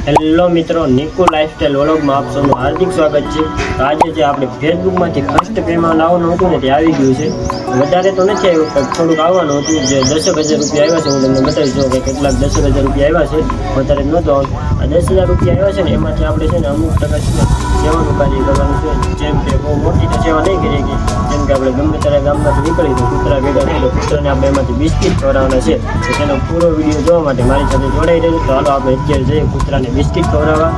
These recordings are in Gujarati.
હેલો મિત્રો, નિકુ લાઈફસ્ટાઈલ વ્લોગમાં આપ સૌનું હાર્દિક સ્વાગત છે। આજે જે આપણે ફેસબુકમાંથી ફર્સ્ટ પેમાં આવવાનું હતું ને તે આવી ગયું છે। વધારે તો નથી આવ્યું, પણ થોડુંક આવવાનું હતું જે 10,000 રૂપિયા આવ્યા છે। હું તમને બતાવી દઉં કે કેટલાક 10,000 રૂપિયા આવ્યા છે। વધારે નહોતો આવવાનું। આ 10,000 રૂપિયા આવ્યા છે ને એમાંથી આપણે છે ને અમુક ટકા છે ને સેવાનું કાર્ય કરવાનું છે। જેમ કે બહુ મોટી તો સેવા નહીં કરીએ કે જેમ કે આપણે ગમે ત્યારે ગામમાંથી નીકળી તો કૂતરા ભેગા થઈ તો કૂતરાને આપણે એમાંથી બિસ્કિટ ખવડાવવાના છે। તો તેનો પૂરો વિડીયો જોવા માટે મારી સાથે જોડાઈ રહેજો। તો હાલો આપણે અત્યારે જઈએ કૂતરાને બિસ્કિટ ખવડાવવા।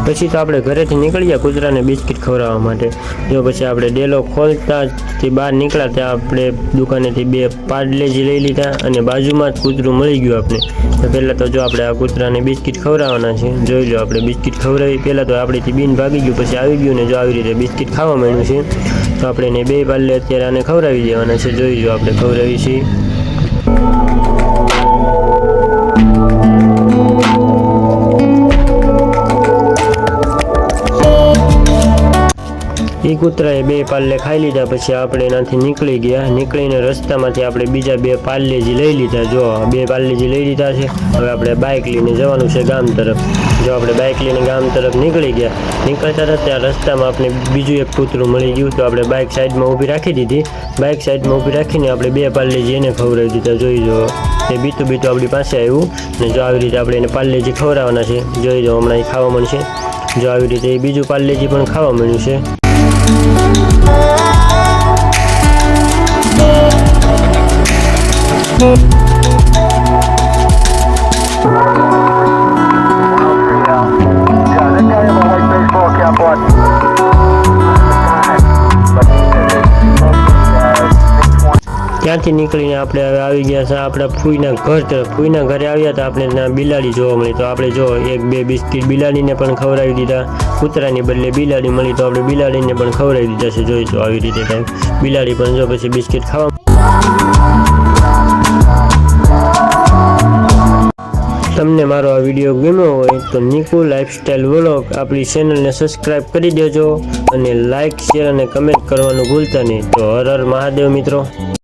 પછી તો આપણે ઘરેથી નીકળી ગયા કૂતરાને બિસ્કિટ ખવડાવવા માટે। જો પછી આપણે ડેલો ખોલતાથી બહાર નીકળ્યા ત્યાં આપણે દુકાનેથી 2 પાર્લેજી લઈ લીધા અને બાજુમાં જ કૂતરું મળી ગયું આપણે। તો પહેલાં તો જો આપણે આ કૂતરાને બિસ્કિટ ખવડાવવાના છે। જોઈ લો આપણે બિસ્કિટ ખવડાવી પહેલાં તો આપણેથી બીન ભાગી ગયું, પછી આવી ગયું ને જો આવી રીતે બિસ્કિટ ખાવા માંડ્યું છે। તો આપણે એને 2 પાર્લે અત્યારે આને ખવડાવી દેવાના છે। જોઈ લો આપણે ખવડાવી છીએ। એ કૂતરાએ 2 પાર્લે ખાઈ લીધા પછી આપણે એનાથી નીકળી ગયા। નીકળીને રસ્તામાંથી આપણે બીજા 2 પાર્લેજી લઈ લીધા। જો 2 પાર્લેજી લઈ લીધા છે। હવે આપણે બાઇક લઈને જવાનું છે ગામ તરફ। જો આપણે બાઇક લઈને ગામ તરફ નીકળી ગયા। નીકળતા હતા ત્યાં રસ્તામાં આપણે બીજું એક કૂતરું મળી ગયું। તો આપણે બાઇક સાઈડમાં ઊભી રાખી દીધી। બાઇક સાઈડમાં ઊભી રાખીને આપણે 2 પાર્લેજી એને ખવડાવી દીધા। જોઈ જો એ બીતું આપણી પાસે આવ્યું ને જો આવી રીતે આપણે એને પાર્લેજી ખવડાવવાના છે। જોઈ જો હમણાં એ ખાવા મળશે। જો આવી રીતે એ બીજું પાર્લેજી પણ ખાવા મળ્યું છે। ત્યાંથી નીકળીને આપણે હવે આવી ગયા છે આપણા ફૂઈના ઘર તરફ। ફૂઈના ઘરે આવ્યા હતા આપણે ત્યાં બિલાડી જોવા મળી। તો આપણે જો 1-2 બિસ્કિટ બિલાડીને પણ ખવડાવી દીધા। કૂતરાની બદલે બિલાડી મળી તો આપણે બિલાડીને પણ ખવડાવી દીધા છે। જોઈ જો આવી રીતે કાંઈ બિલાડી પણ જો પછી બિસ્કિટ ખાવા। તમને મારો આ વિડીયો ગમ્યો હોય તો નિકુ લાઈફસ્ટાઈલ વ્લોગ આપણી ચેનલને સબસ્ક્રાઈબ કરી દેજો અને લાઇક, શેર અને કમેન્ટ કરવાનું ભૂલતા નહીં। તો હર હર મહાદેવ મિત્રો।